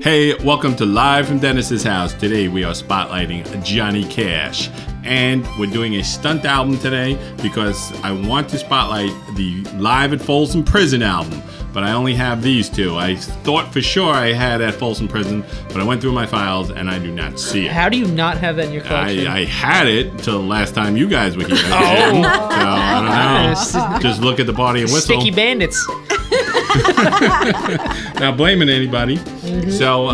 Hey, welcome to Live from Dennis's house. Today we are spotlighting Johnny Cash. And we're doing a stunt album today because I want to spotlight the Live at Folsom Prison album. But I only have these two. I thought for sure I had at Folsom Prison, but I went through my files and I do not see it. How do you not have that in your collection? I had it till the last time you guys were here. So I don't know. Just look at the body and whistle. Sticky bandits. Not blaming anybody. So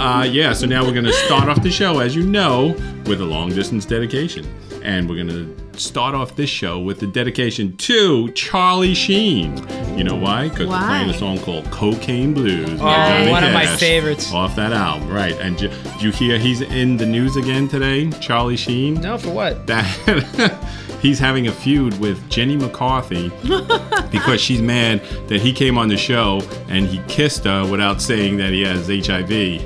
so now we're gonna start off the show, as you know, with a long distance dedication. And we're gonna start off this show with the dedication to Charlie Sheen. You know why? Because we're playing a song called Cocaine Blues. One of my favorites. Off that album, right. And did you hear he's in the news again today, Charlie Sheen? No, for what? That he's having a feud with Jenny McCarthy because she's mad that he came on the show and he kissed her without saying that he has HIV.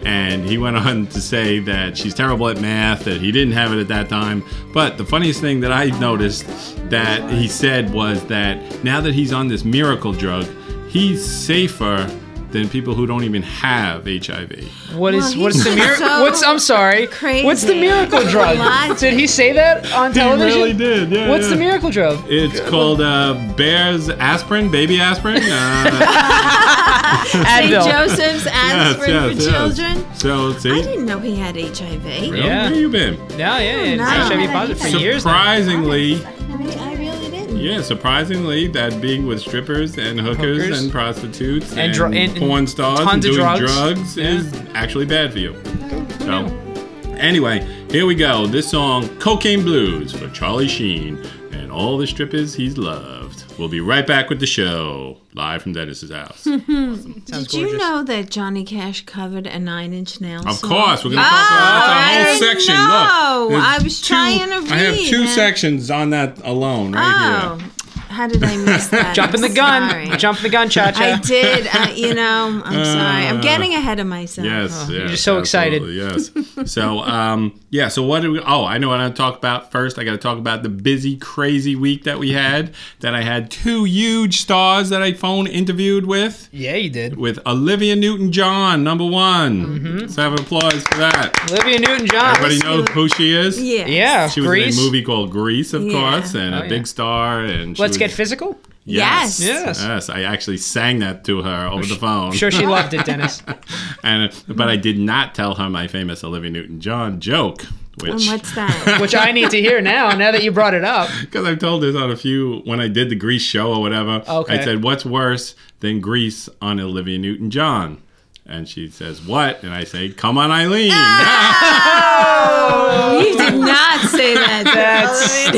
And he went on to say that she's terrible at math, that he didn't have it at that time. But the funniest thing that I noticed that he said was that now that he's on this miracle drug, he's safer than people who don't even have HIV. What's the miracle? I'm sorry. Crazy. What's the miracle drug? Did he say that on television? He really did. Yeah. What's the miracle drug? It's called Bear's aspirin, baby aspirin. St. Joseph's aspirin for children. So see, I didn't know he had HIV. Really? Yeah. Where you been? Yeah. No. HIV positive for years. Surprisingly. I really didn't. Yeah, surprisingly, that being with strippers and hookers and prostitutes and porn stars and doing drugs is actually bad for you. So, anyway, here we go. This song, Cocaine Blues, for Charlie Sheen and all the strippers he's loved. We'll be right back with the show, live from Dennis's house. Awesome. Did you know that Johnny Cash covered a Nine Inch Nails Of song? course, we're going to talk about that whole section. No, Look, I was trying to read. I have two sections on that alone, right here. How did I miss that? Jumping the gun. Sorry. Jumping the gun, Cha-Cha. I did. I'm sorry. I'm getting ahead of myself. Yes, you're just so excited. Yes. So, so what do we? Oh, I know what I'm to talk about first. I got to talk about the busy, crazy week that we had. That I had two huge stars that I phone interviewed with. Yeah, you did. With Olivia Newton-John, number one. Let's have an applause for that. Olivia Newton-John. Everybody knows who she is. Yeah. She was Grease. in a movie called Grease, of course, and a big star. And Let's Get Physical. Yes. I actually sang that to her over the phone. I'm sure she loved it, Dennis. But I did not tell her my famous Olivia Newton-John joke. And what's that? Which I need to hear now that you brought it up. Because I've told this on a few, when I did the Grease show or whatever, I said, what's worse than Grease on Olivia Newton-John? And she says, what? And I say, come on, Eileen. Oh, you did not say that. That's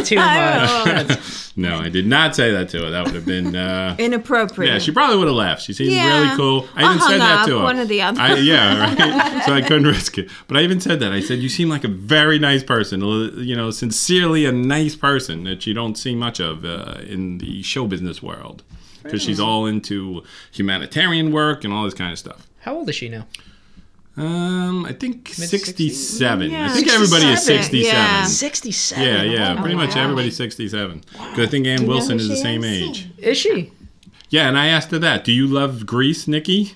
too much. No, I did not say that to her. That would have been inappropriate. Yeah, she probably would have left. She seems really cool. I even said that to her. One or the other. Right. So I couldn't risk it. But I even said that. I said, you seem like a very nice person. You know, sincerely a nice person that you don't see much of in the show business world. Because she's all into humanitarian work and all this kind of stuff. How old is she now? I think 67. Yeah, I think everybody is 67. Yeah. 67? Yeah. Pretty much everybody's 67. Because I think Ann Wilson is the same age. Is she? Yeah, and I asked her that. Do you love Grease, Nikki?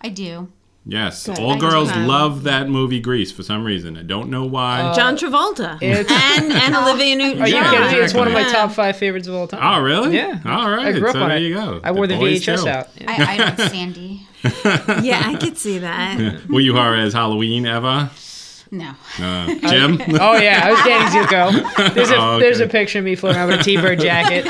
I do. Yes. All girls love that movie Grease for some reason. I don't know why. John Travolta. and Olivia Newton-John. Are you kidding me? It's one of my top 5 favorites of all time. Oh, really? Yeah. All right. I grew up on there it. you go. I wore the VHS out. Yeah. I idoled Sandy. Yeah, I could see that. Were you her as Halloween ever? No. Jim? Oh, yeah. I was Danny Zuko. There's a picture of me floating around with a T-bird jacket.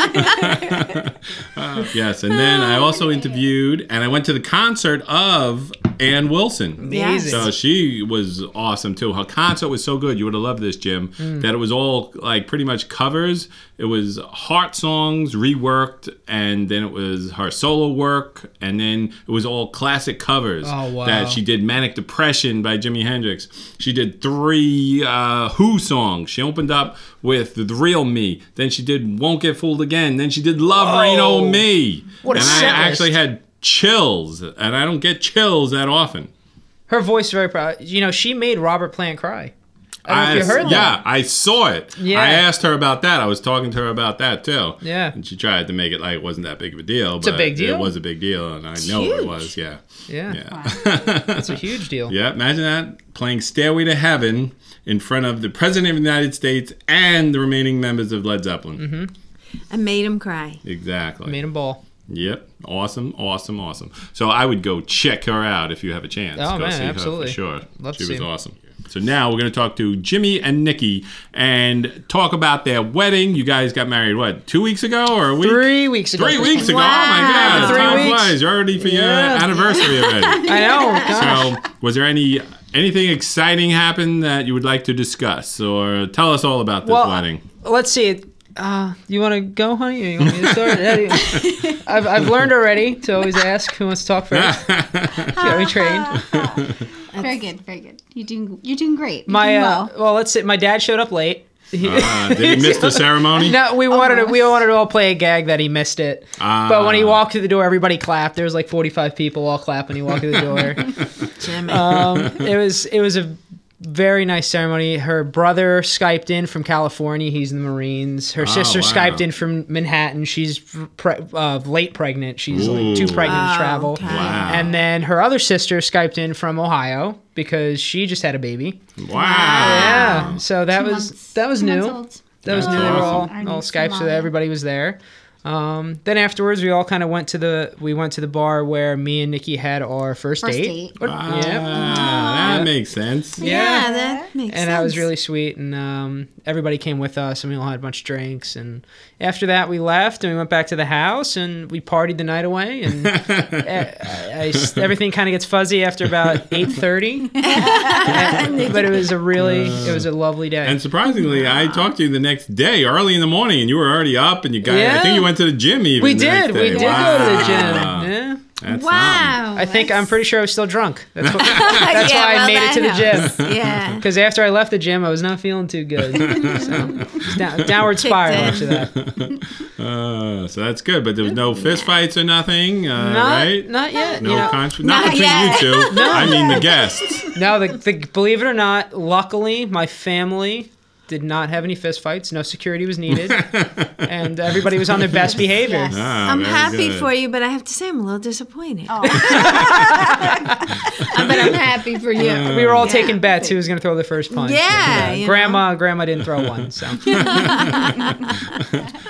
Yes, and then I also interviewed, and I went to the concert of Ann Wilson. Amazing. So she was awesome, too. Her concert was so good. You would have loved this, Jim, that it was all, like, pretty much covers. It was heart songs reworked, and then it was her solo work, and then it was all classic covers. Oh, wow. That she did Manic Depression by Jimi Hendrix. She did 3 Who songs. She opened up with The Real Me. Then she did Won't Get Fooled Again. Then she did Love Ain't On Me. What a And set I list. actually had chills, and I don't get chills that often. Her voice is very proud. You know, she made Robert Plant cry. I don't know if you heard that. Yeah, I saw it. Yeah. I asked her about that. I was talking to her about that too. Yeah. And she tried to make it like it wasn't that big of a deal. It's a big deal. It was a big deal, and I know huge. it was. Yeah. Yeah. Wow. That's a huge deal. Yeah, imagine that, playing Stairway to Heaven in front of the President of the United States and the remaining members of Led Zeppelin. Mm-hmm. I made him cry. Exactly. Made him ball. Yep. Awesome. So I would go check her out if you have a chance. Oh, go man, see absolutely. her for sure. Love to she see was him. awesome. So now we're going to talk to Jimmy and Nikki and talk about their wedding. You guys got married, what, 2 weeks ago or a week? 3 weeks ago. 3 weeks ago. Wow. Oh, my God. 3 Time weeks. flies. You're already for your anniversary already. I know. Gosh. So, was there anything exciting happen that you would like to discuss, or tell us all about this wedding? Let's see. You want to go, honey? Or you want me to start? I've learned already to always ask who wants to talk first. Got me trained. Very good, very good. You're doing great. You're My doing well. well, let's see. My dad showed up late. Did he miss the ceremony? No, we wanted to all play a gag that he missed it. But when he walked through the door, everybody clapped. There was like 45 people all clap when he walked through the door. Jimmy. It was a very nice ceremony. Her brother Skyped in from California. He's in the Marines. Her sister wow. Skyped in from Manhattan. She's late pregnant. She's like too pregnant to travel. Okay. Wow. And then her other sister Skyped in from Ohio because she just had a baby. Wow. Yeah. So that 2 was months. that was 2 months new. old. That was That's new. They were awesome. all Our Skyped, so that new everybody was there. Then afterwards, we all kind of went to the bar where me and Nikki had our first date. That makes sense. yeah, that makes sense. And that was really sweet. And everybody came with us, and we all had a bunch of drinks. And after that, we left, and we went back to the house, and we partied the night away. And everything kind of gets fuzzy after about 8:30. But it was a lovely day. And surprisingly, I talked to you the next day, early in the morning, and you were already up, and you got. I think you went to the gym even. We the next did. day. We did Wow. go to the gym. Yeah. That's Wow. I'm pretty sure I was still drunk. That's why I made it to the gym. Yeah. Because after I left the gym, I was not feeling too good. So, downward spiral after that. So that's good, but there was no fist fights or nothing, right? Not yet. No you know. not Not between yet. you two. I mean the guests. No, believe it or not, luckily, my family did not have any fist fights. No security was needed. And everybody was on their best behavior. Yes. Ah, I'm very happy good. for you, but I have to say I'm a little disappointed. Oh. But I'm happy for you. We were all taking bets who was going to throw the first punch. Yeah, And, you Grandma didn't throw one. So All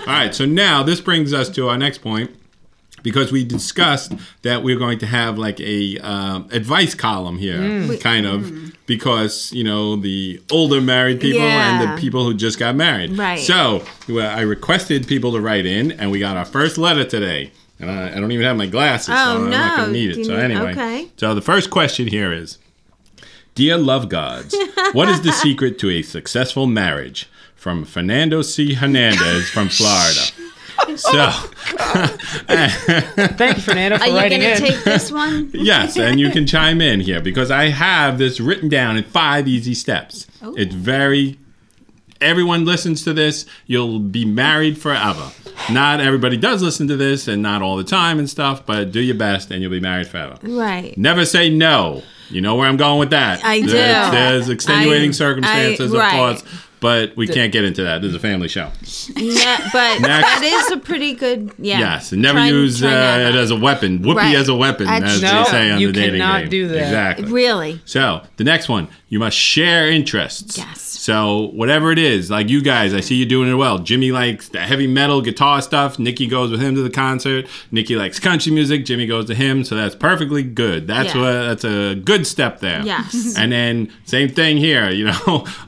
right, so now this brings us to our next point. Because we discussed that we're going to have like a advice column here, kind of, because, the older married people and the people who just got married. Right. So I requested people to write in, and we got our first letter today. And I don't even have my glasses, so I'm not going to need it. So anyway, okay. So the first question here is, Dear Love Gods, what is the secret to a successful marriage? From Fernando C. Hernandez from Florida. So, thank you, Fernando, for Are you writing going to in. take this one? yes, and you can chime in here because I have this written down in 5 easy steps. Ooh. It's everyone listens to this, you'll be married forever. Not everybody does listen to this and not all the time and stuff, but do your best and you'll be married forever. Right. Never say no. You know where I'm going with that. I do. There's extenuating circumstances, right. of course, but we can't get into that. This is a family show. Yeah, but that is a pretty good, Yes, and never use it as a weapon. Whoopee Right. as a weapon, as No, they say on you the dating cannot game. do that. Exactly. Really? So, the next one, you must share interests. Yes. So, whatever it is, like you guys, I see you doing it well. Jimmy likes the heavy metal guitar stuff. Nikki goes with him to the concert. Nikki likes country music. Jimmy goes to him. So, that's perfectly good. That's a good step there. Yes. And then, same thing here.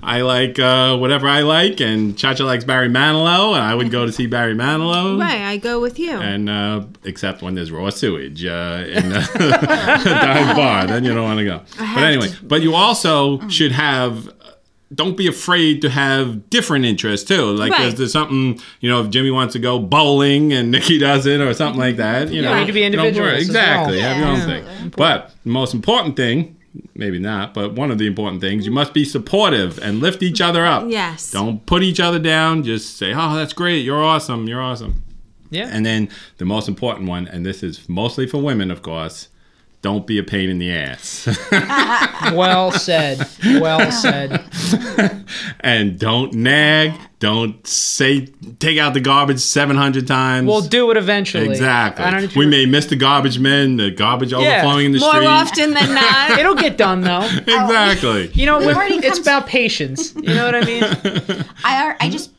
I like whatever I like, and Chacha likes Barry Manilow, and I would go to see Barry Manilow. Right, I go with you. And except when there's raw sewage in the dive bar, then you don't want to go. But anyway, but you also should have. Don't be afraid to have different interests too. Like Right. there's something, if Jimmy wants to go bowling and Nikki doesn't, or something like that. You need to be don't worry. individuals as Exactly, well. have your own Yeah. thing. But the most important thing. Maybe not, but one of the important things, you must be supportive and lift each other up. Yes. Don't put each other down. Just say, oh, that's great. You're awesome. You're awesome. Yeah. And then the most important one, and this is mostly for women, of course, don't be a pain in the ass. Well said. Well said. And don't nag. Don't say take out the garbage 700 times. We'll do it eventually. Exactly. We may miss the garbage men, the garbage overflowing in the street. More often than not. It'll get done though. Exactly. You know, it's about patience. You know what I mean? I just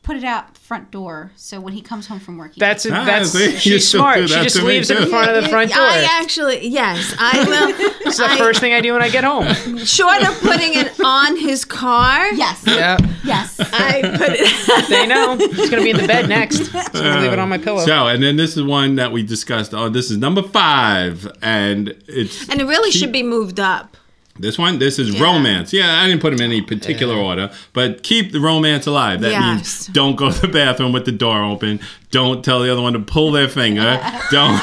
put it out the front door, so when he comes home from work, she's smart. She just leaves it in front of the front door. Yes, I will. It's the first thing I do when I get home. Short of putting it on his car. Yes. Yeah. Yes. I put it. They know it's gonna be in the bed next. So I'm gonna leave it on my pillow. So, and then this is one that we discussed. Oh, this is number 5, and it really should be moved up. This is romance. Yeah, I didn't put them in any particular order, but keep the romance alive. That means don't go to the bathroom with the door open. Don't tell the other one to pull their finger. Don't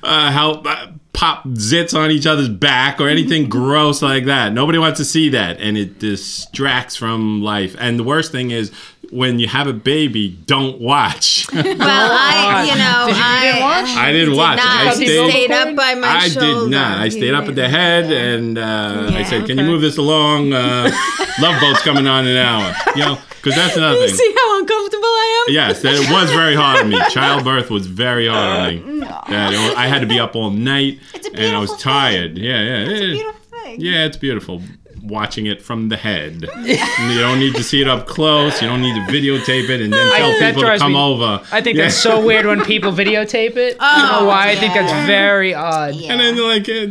help pop zits on each other's back or anything gross like that. Nobody wants to see that, and it distracts from life. And the worst thing is, when you have a baby, don't watch. Well, you didn't watch? I didn't watch. I stayed up by my shoulder. I did not. I stayed up at the head, and I said, "Can you move this along? Love Boat's coming on in an hour." You know, because that's another thing. You see how uncomfortable I am? Yes, that it was very hard on me. Childbirth was very hard on me. Yeah, I had to be up all night, and I was tired. Yeah. It's a beautiful thing. Yeah, it's beautiful. Watching it from the head. You don't need to see it up close. You don't need to videotape it and then tell people to come over. I think that's so weird when people videotape it. I don't know why. I think that's very odd. Yeah. And then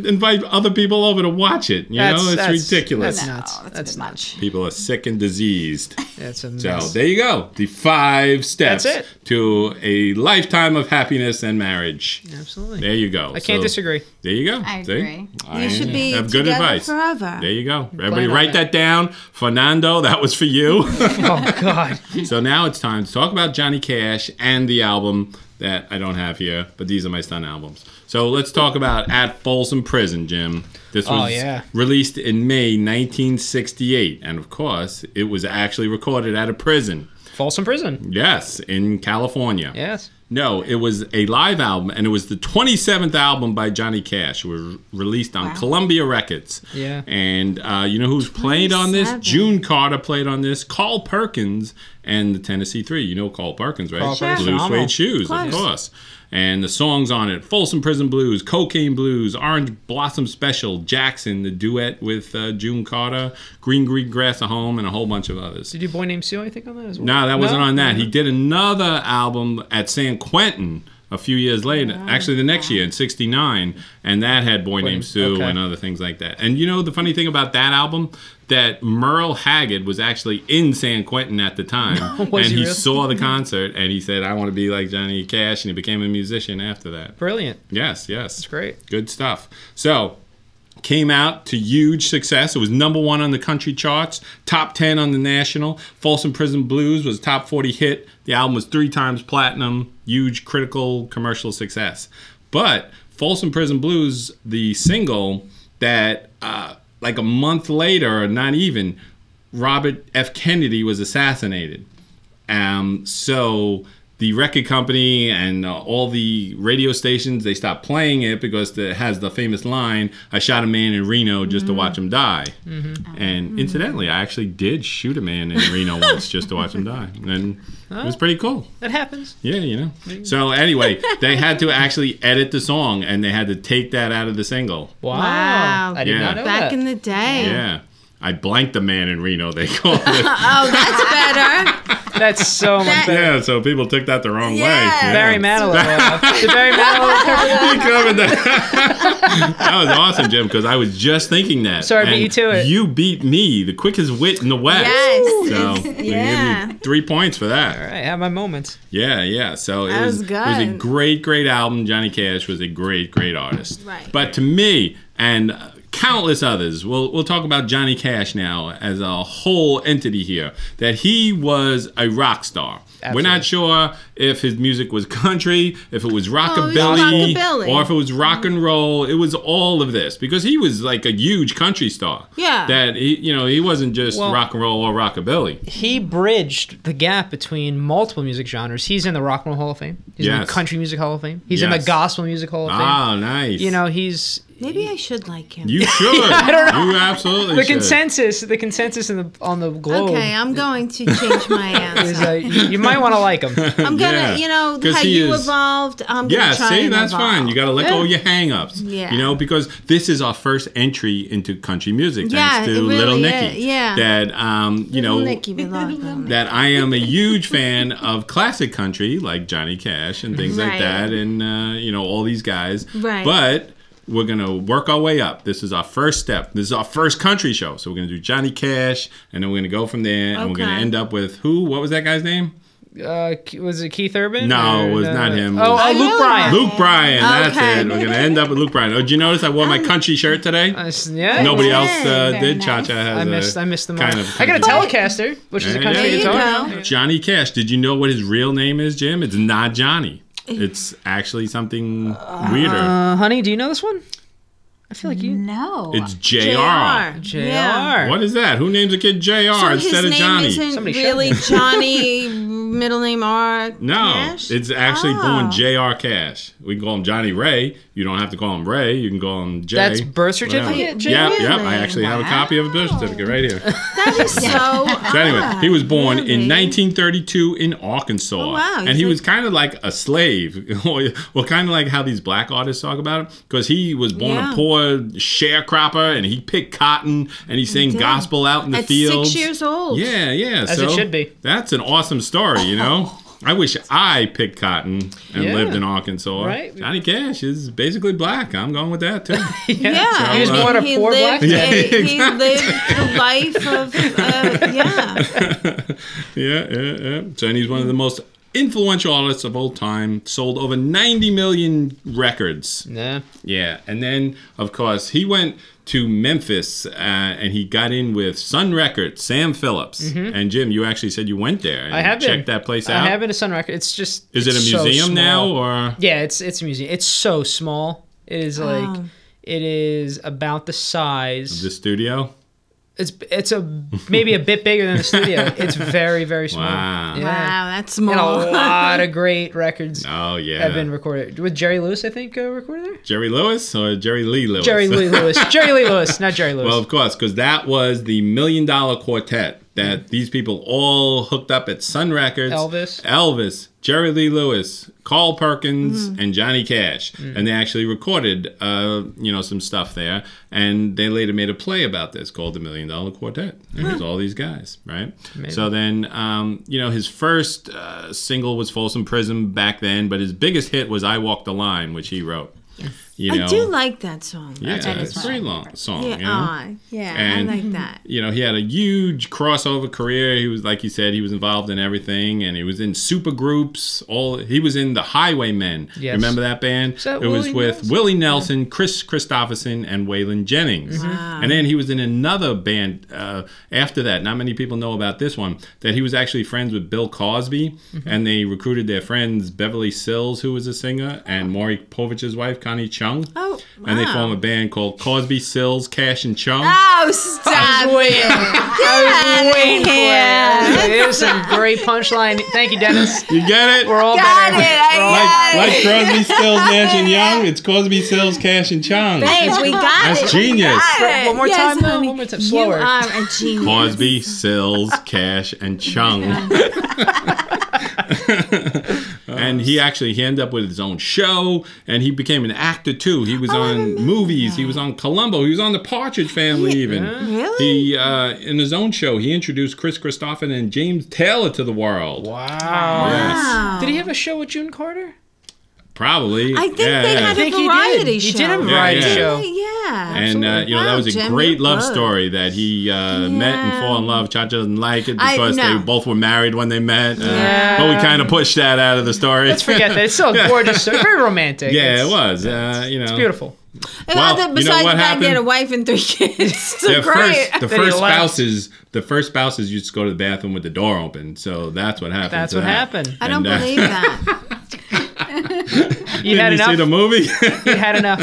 invite other people over to watch it. You know, it's ridiculous. That's nuts. That's much. People are sick and diseased. That's a mess. So there you go. The 5 steps to a lifetime of happiness and marriage. Absolutely. There you go. I can't disagree. There you go. I agree. You should be have good advice forever. There you go. Everybody write that down. Fernando, that was for you. Oh, God. So now it's time to talk about Johnny Cash and the album that I don't have here, but these are my stunt albums. So let's talk about At Folsom Prison, Jim. This was released in May 1968, and of course, it was actually recorded at a prison. Folsom Prison. Yes, in California. Yes. No, it was a live album, and it was the 27th album by Johnny Cash. It was released on Columbia Records. Yeah. And you know who's played on this? June Carter played on this. Carl Perkins and the Tennessee Three. You know Carl Perkins, right? Blue Suede Shoes, of course. And the songs on it: Folsom Prison Blues, Cocaine Blues, Orange Blossom Special, Jackson, the duet with June Carter, Green Grass at Home, and a whole bunch of others. Did you Boy Named Sue anything on that as well? No, that wasn't on that. He did another album at San Quentin a few years later, actually the next year in '69, and that had Boy Named Sue and other things like that. And you know the funny thing about that album? That Merle Haggard was actually in San Quentin at the time, and he saw the concert, and he said, "I want to be like Johnny Cash," and he became a musician after that. Brilliant. Yes. That's great. Good stuff. So, came out to huge success. It was #1 on the country charts, top 10 on the national. Folsom Prison Blues was a top 40 hit. The album was 3 times platinum, huge critical commercial success. But Folsom Prison Blues, the single that like a month later, or not even, Robert F. Kennedy was assassinated. So the record company and all the radio stations, they stopped playing it because it has the famous line, "I shot a man in Reno just to watch him die." And incidentally, I actually did shoot a man in Reno once just to watch him die. And it was pretty cool. That happens. Yeah, you know. So anyway, they had to actually edit the song, and they had to take that out of the single. Wow. I did not know that. Back in the day. Yeah. I blanked the man in Reno, they called it. Oh, that's better. That's so much better. Yeah, so people took that the wrong way. Yeah. Barry Manilow. Did Barry Manilow cover that? He covered that. That was awesome, Jim, because I was just thinking that. Sorry, I beat you to it. You beat me, the quickest wit in the West. Yes. So we give you 3 points for that. All right, I have my moments. Yeah. So it was good. It was a great, great album. Johnny Cash was a great, great artist. Right. But to me, and countless others. We'll talk about Johnny Cash now as a whole entity here. That he was a rock star. Absolutely. We're not sure if his music was country, if it was rockabilly, or if it was rock and roll. It was all of this because he was like a huge country star. Yeah. That he wasn't just rock and roll or rockabilly. He bridged the gap between multiple music genres. He's in the Rock and Roll Hall of Fame. He's in the Country Music Hall of Fame. He's in the Gospel Music Hall of Fame. Oh, nice. You know, he's... Maybe I should like him. You should. I don't know. You absolutely the should. consensus on the globe. Okay, I'm going to change my answer. You might want to like him. I'm gonna, how you evolved. I'm gonna try and that's evolve. fine. You got to let go of your hang-ups. Yeah. You know, because this is our first entry into country music, Yeah, thanks to it really Little is. Nicky. Yeah. That Little Nicky, we love him. that I am a huge fan of classic country like Johnny Cash and things like Right. that, and all these guys. Right. But we're going to work our way up. This is our first step. This is our first country show. So we're going to do Johnny Cash, and then we're going to go from there, and we're going to Okay. end up with who? What was that guy's name? Was it Keith Urban? No, it was not him. It Oh, was Luke Bryan. Luke Bryan. That's Okay. it. We're going to end up with Luke Bryan. Oh, did you notice I wore my country shirt today? Yeah. Nobody else Very did. nice. Cha-Cha has I missed them kind all. of I got a country- Telecaster, which is a There country you guitar. go. Johnny Cash. Did you know what his real name is, Jim? It's not Johnny. It's actually something weirder. Honey, do you know this one? I feel like you. No. It's JR. JR. Yeah. What is that? Who names a kid JR So instead his of name Johnny? isn't Somebody showed really me. Johnny, middle name R. No, Cash? it's actually Oh. born J.R. Cash. We can call him Johnny Ray. You don't have to call him Ray. You can call him Jay. That's birth whatever. certificate, Jay? Yep, Really? yep. I actually have a copy of a birth certificate right here. That is so. So anyway, he was born in really? 1932 in Arkansas. Oh, wow. And He's he like- was kind of like a slave. Well, kind of like how these black artists talk about it. Because he was born Yeah. a poor sharecropper, and he picked cotton, and he sang did. gospel out in the At fields. 6 years old. Yeah, yeah. As so it should be. That's an awesome story, you know? I wish I picked cotton and Yeah. lived in Arkansas. Right. Johnny Cash is basically black. I'm going with that, too. Yeah, He was born a he poor black lived, man. He lived the life of, Yeah. So, and he's one of the most influential artists of all time. Sold over 90 million records. Nah. Yeah. And then, of course, he went to Memphis and he got in with Sun Records, Sam Phillips. And Jim, you actually said you went there. And I have been. checked that place out. I have been to Sun Record. It's just. Is it a it's so museum now, small. or? Yeah, it's a museum. It's so small. It is like it is about the size. The studio? It's maybe a bit bigger than the studio. It's very, very small. Wow. Yeah. wow, that's And a small. lot of great records Oh, yeah. have been recorded. With Jerry Lewis, I think, recorded there? Jerry Lewis or Jerry Lee Lewis? Jerry Lee Lewis. Jerry Lee Lewis, not Jerry Lewis. Well, of course, because that was the $1 Million Quartet that these people all hooked up at Sun Records. Elvis, Jerry Lee Lewis, Carl Perkins, and Johnny Cash. And they actually recorded, some stuff there. And they later made a play about this called the $1 Million Quartet. And it was all these guys, right? Amazing. So then, his first single was Folsom Prison back then, but his biggest hit was I Walk the Line, which he wrote. You know, I do like that song. yeah, That is it's a great long song. Yeah, You know? And- I like that. He had a huge crossover career. He was, like you said, he was involved in everything, and he was in super groups. He was in the Highwaymen. Yes. Remember that band? Is that it was Willie with Nelson? Willie Nelson, Chris Christopherson, and Waylon Jennings. Wow. And then he was in another band after that. Not many people know about this one. That he was actually friends with Bill Cosby, and they recruited their friends Beverly Sills, who was a singer, and Maury Povich's wife, Connie Chung. Oh, And they wow. formed a band called Cosby, Sills, Cash, and Chung. Oh, stop I was waiting. I was waiting for it. There's some great punchline. Thank you, Dennis. You get it? We're all Got better. it. Like Crosby, Stills, Nash, and Young, it's Crosby, Stills, Cash, and Chung. Babe, we got That's it. genius. We got it. One more Yes, time, though. honey. One more time. Slower. You are a genius. Crosby, Sills, Cash, and Chung. And he ended up with his own show, and he became an actor too. He was on movies. He was on Columbo. He was on The Partridge Family even. Really? He in his own show, he introduced Chris Christopher and James Taylor to the world. Wow. Yes. Wow. Did he have a show with June Carter? Probably. I think they had I a think he variety did. show. He did a Yeah, variety yeah. show. Yeah. And that Wow, was a Jim, great you're love good. story that he met and fall in love. Cha doesn't like it because no. they both were married when they met. Yeah. But we kind of pushed that out of the story. Let's forget that. It's so gorgeous. So very romantic. Yeah, It's it was. It's beautiful. Well, Besides you know what the fact he had a happened? wife and 3 kids. So The great. first spouses used to go to the bathroom with the door open. So that's what happened. That's to what that. happened. I don't believe that. You had Did you enough. see the movie? You had enough.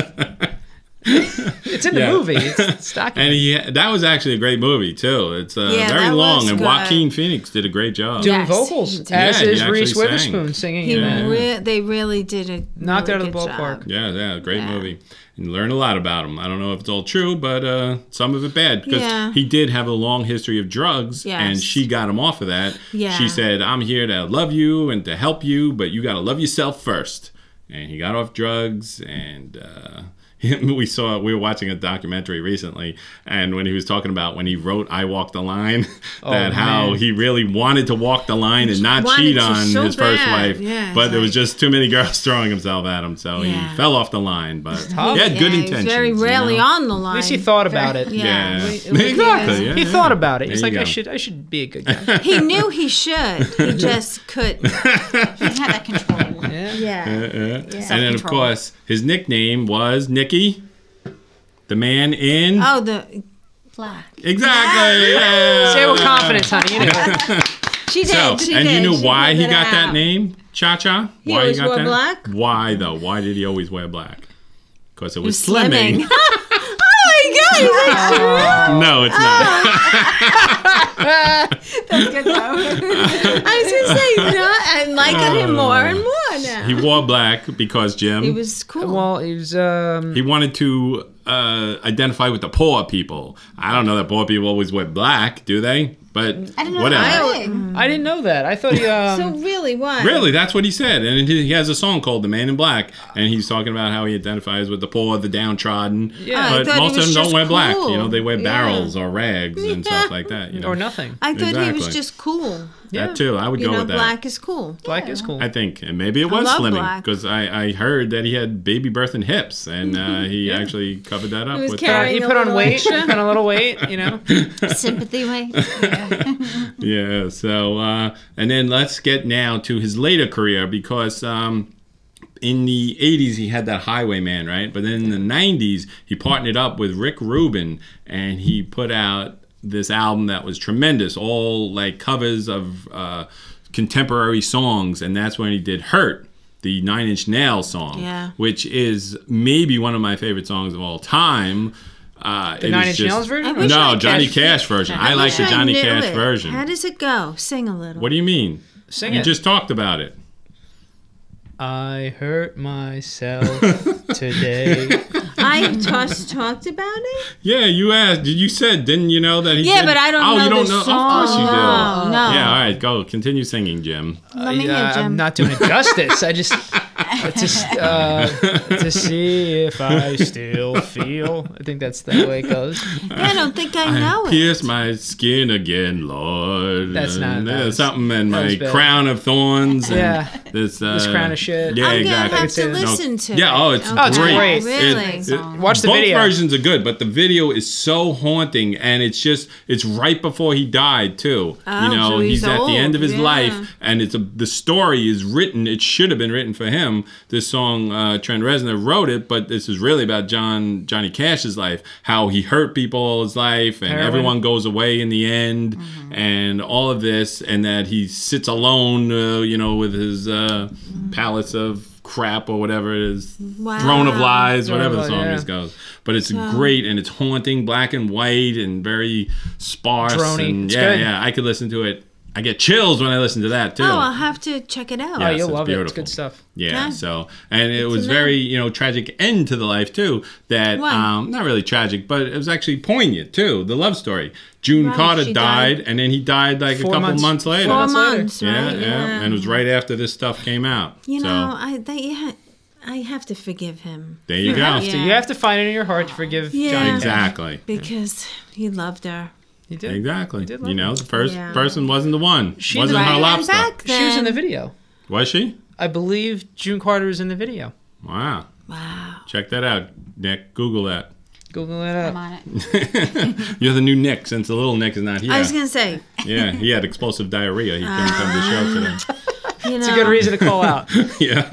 It's in the Yeah. movie. It's documented. And that was actually a great movie too. It's Yeah, very that long, was and good. Joaquin Phoenix did a great job. Doing Yes, vocals, he did. as Yeah, he is actually Reese sang. Witherspoon singing. He in it. they really did a Knocked really out of the good ballpark. job. Yeah, great Yeah. movie. And learn a lot about him. I don't know if it's all true, but some of it bad. Because Yeah. he did have a long history of drugs, Yes. and she got him off of that. Yeah. She said, I'm here to love you and to help you, but you got to love yourself first. And he got off drugs, and we were watching a documentary recently, and when he was talking about when he wrote I Walk the Line, that how man. he really wanted to walk the line and not wanted cheat to on so his first bad. wife, Yeah, but there was like- just too many girls throwing himself at him, so Yeah. he fell off the line. But tough. he had good He intentions. was very you rarely know? on the line. At least he thought about it. Yeah, Yeah. exactly. Yeah, He yeah. thought about it. He's There like, you go. I should be a good guy. He knew he should. He just couldn't. He didn't have that control. Yeah. Yeah. And then, of Self-control. course, his nickname was Nicky, the man in. Oh, the Black. Exactly. Yeah. Say it with confidence, honey. You know. she did. So, she and did. you know She why he figured got it that out. name, Cha-Cha? He Why always got wore that? black? Why though? Why did he always wear black? Because it was Slimming. slimming. Oh my God! No, it's not. That's good though. I was gonna say no. I'm liking him more and more now. He wore black because Jim. He was cool. Well, he was. He wanted to identify with the poor people. I don't know that poor people always wear black, do they? But I didn't know whatever. that. I didn't know that. I thought he. So really, why? Really, that's what he said. And he has a song called The Man in Black. And he's talking about how he identifies with the poor, the downtrodden. Yeah. I But thought he most of was them don't just wear black. cool. You know, they wear Yeah. barrels or rags and stuff like that. You know? Or nothing. I thought he was Exactly. just cool. Yeah. That too. I would You go know, with that. black is cool. Black is cool. I think. And maybe it was love slimming. black. Because I heard that he had baby birth and hips. And he actually covered that up He was with carrying He a put on little weight. extra. Put on a little weight. You know. Sympathy way. Yeah, so and then let's get now to his later career because in the 80s he had that Highwayman, right? But then in the 90s he partnered up with Rick Rubin and he put out this album that was tremendous, all like covers of contemporary songs, and that's when he did Hurt, the 9 Inch Nails song, Yeah. which is maybe one of my favorite songs of all time. The 9 Inch Nails version. I wish No, I Johnny could- Cash version. I like wish the I Johnny knew Cash it. version. How does it go? Sing a little. What do you mean? Sing You it. just talked about it. I hurt myself today. I just talked about it. Yeah, you asked. You said, didn't you know that he? Yeah, did? but I don't Oh, know you don't the know? song. Of course you do. No, no. Yeah, all right, go. Continue singing, Jim. Let me hear, Jim. I'm not doing it justice. I just to see if I still feel. I think that's the way it goes. I don't think I know it. Pierce my skin again, Lord. That's not- And that was- something in that was my bad. crown of thorns. And Yeah. This crown of shit. Yeah, I'm exactly. gonna have to No, listen to it. Yeah, oh, it's it's great. great. Really? It- Watch the both video. versions are good, but the video is so haunting, and it's right before he died too. Oh, you know, so he's he's at the end of his old, life, yeah. and the story is written. It should have been written for him. This song, Trent Reznor wrote it, but this is really about Johnny Cash's life, how he hurt people all his life, and Heroin. everyone goes away in the end, and all of this, and that he sits alone, you know, with his palace of crap or whatever it is, Wow. throne of lies, Throne whatever of the song Lies, is goes. But it's great and it's haunting, black and white and very sparse. Droney. And It's yeah, good. yeah, I could listen to it. I get chills when I listen to that too. Oh, I'll have to check it out. Yeah. Oh, Yes, you'll it's love it. It's beautiful. good stuff. Yeah, Okay. so and it was to know. very, you know, tragic end to the life too. That Why? not really tragic, but it was actually poignant too. The love story. June Right, Carter she died, died. and then he died like 4 a couple months. months later. 4 months later. months, Yeah, right? yeah, and it was right after this stuff came out. You so, know, I have to forgive him. there you go. Yeah. You have to find it in your heart to forgive Yeah. Johnny Cash. Exactly. Because he loved her. He did. Exactly. did love You know, the first Yeah. person wasn't the one. She wasn't was- her Right, lobster. and back then, She was in the video. Was she? I believe June Carter was in the video. Wow. Wow. Check that out, Nick. Google that. Google it I'm up. on it. You're the new Nick since the little Nick is not here. I was gonna say, Yeah, he had explosive diarrhea. He couldn't come to the show today. It's a good reason to call out. Yeah.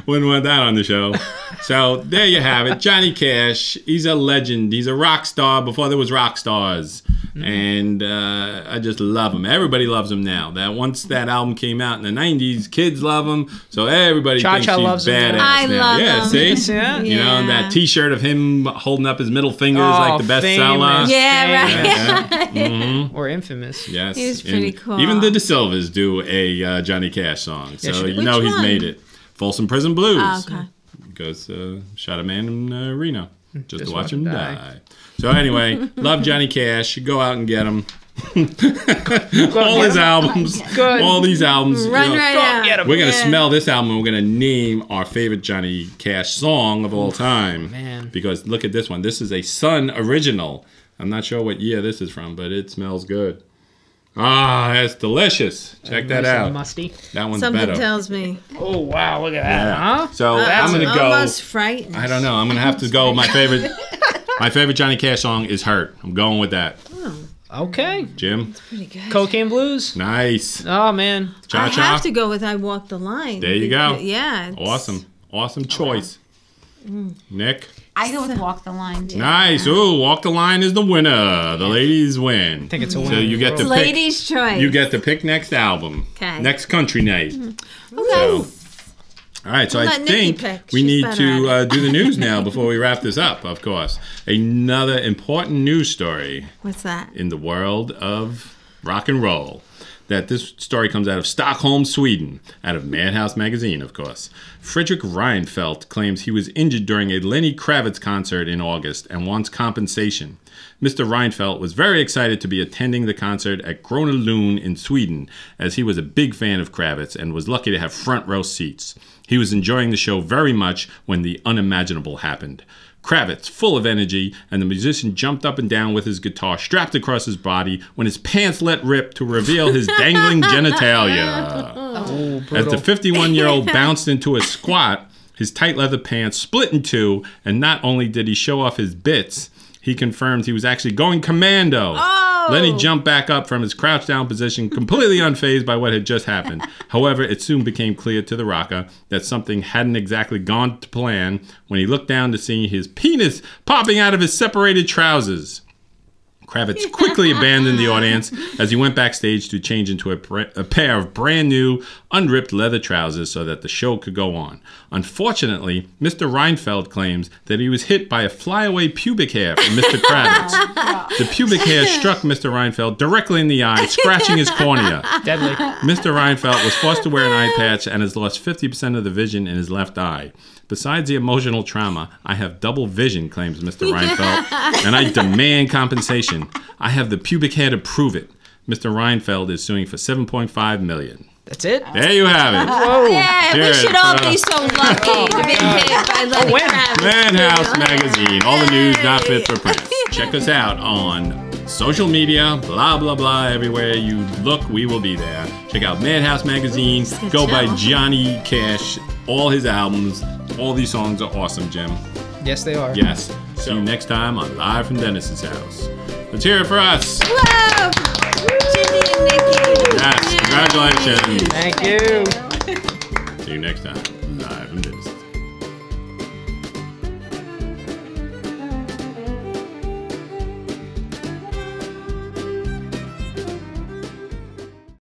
Wouldn't want that on the show. So there you have it. Johnny Cash, he's a legend. He's a rock star before there was rock stars. And I just love him. Everybody loves him now. That once that album came out in the 90s, kids love him. So everybody thinks Cha-Cha he's loves him badass now. I now. love Yeah, him. see? Yeah. You know, that t-shirt of him holding up his middle fingers like the bestseller. famous. Yeah, right. Yeah. Or infamous. Yes. He was pretty And cool. Even the De Silvas do a Johnny Cash song. So Yes, you know Which he's one? made it. Folsom Prison Blues. Oh, okay. Because shot a man in Reno just to watch watch him him die. die. So anyway, love Johnny Cash. Go out and get him. All his albums. Good. All these albums. you Run know. right Go out. get him. We're going to Yeah. smell this album and we're going to name our favorite Johnny Cash song of all time. Man. Because look at this one. This is a Sun original. I'm not sure what year this is from, but it smells good. Ah, that's delicious. Check that Nice and out. musty. That one's Something better. tells me. Oh, wow. Look at that, Yeah. huh? So That's I'm going to go. Almost frightened. I don't know. I'm going to have to go. My favorite Johnny Cash song is Hurt. I'm going with that. Okay. Jim? Pretty good. Cocaine Blues. Nice. Oh, man. Cha I have Cha? to go with I Walk the Line. There you go. Yeah. Awesome. Awesome choice. Nick? I go with Walk the Line. Too. Nice. Ooh, Walk the Line is the winner. The ladies win. I think it's a So winner. you get to pick. Ladies' choice. You get to pick next album. 'Kay. Next country night. Okay. So, all right, so We'll I let Nikki think pick. we She's need better to at it. do the news now before we wrap this up, of course. Another important news story What's that? in the world of rock and roll. That this story comes out of Stockholm, Sweden, out of Madhouse magazine, of course. Fredrik Reinfeldt claims he was injured during a Lenny Kravitz concert in August and wants compensation. Mr. Reinfeldt was very excited to be attending the concert at Gröna Lund in Sweden, as he was a big fan of Kravitz and was lucky to have front row seats. He was enjoying the show very much when the unimaginable happened. Kravitz, full of energy, and the musician jumped up and down with his guitar strapped across his body when his pants let rip to reveal his dangling genitalia. Oh, As the brutal. 51-year-old bounced into a squat, his tight leather pants split in two, and not only did he show off his bits, he confirmed he was actually going commando. Oh! Lenny jumped back up from his crouched down position, completely unfazed by what had just happened. However, it soon became clear to the rocker that something hadn't exactly gone to plan when he looked down to see his penis popping out of his separated trousers. Kravitz quickly abandoned the audience as he went backstage to change into a pair of brand new, unripped leather trousers so that the show could go on. Unfortunately, Mr. Reinfeldt claims that he was hit by a flyaway pubic hair from Mr. Kravitz. The pubic hair struck Mr. Reinfeldt directly in the eye, scratching his cornea. Deadly. Mr. Reinfeldt was forced to wear an eye patch and has lost 50% of the vision in his left eye. Besides the emotional trauma, I have double vision, claims Mr. Reinfeldt, and I demand compensation. I have the pubic hair to prove it. Mr. Reinfeldt is suing for $7.5 million. That's it? There you have it. Whoa. Yeah, we Cheers. should all be so lucky to be hit by Lenny win. Kravitz. Madhouse Magazine. All the news not fit for print. Check us out on social media, blah, blah, blah. Everywhere you look, we will be there. Check out Madhouse Magazine. Go by Johnny Cash. All his albums. All these songs are awesome, Jim. Yes, they are. Yes. See you next time on Live from Dennis's House. Let's hear it for us. Whoa! Jimmy and Nikki. Yes. Congratulations. Thank you. See you next time.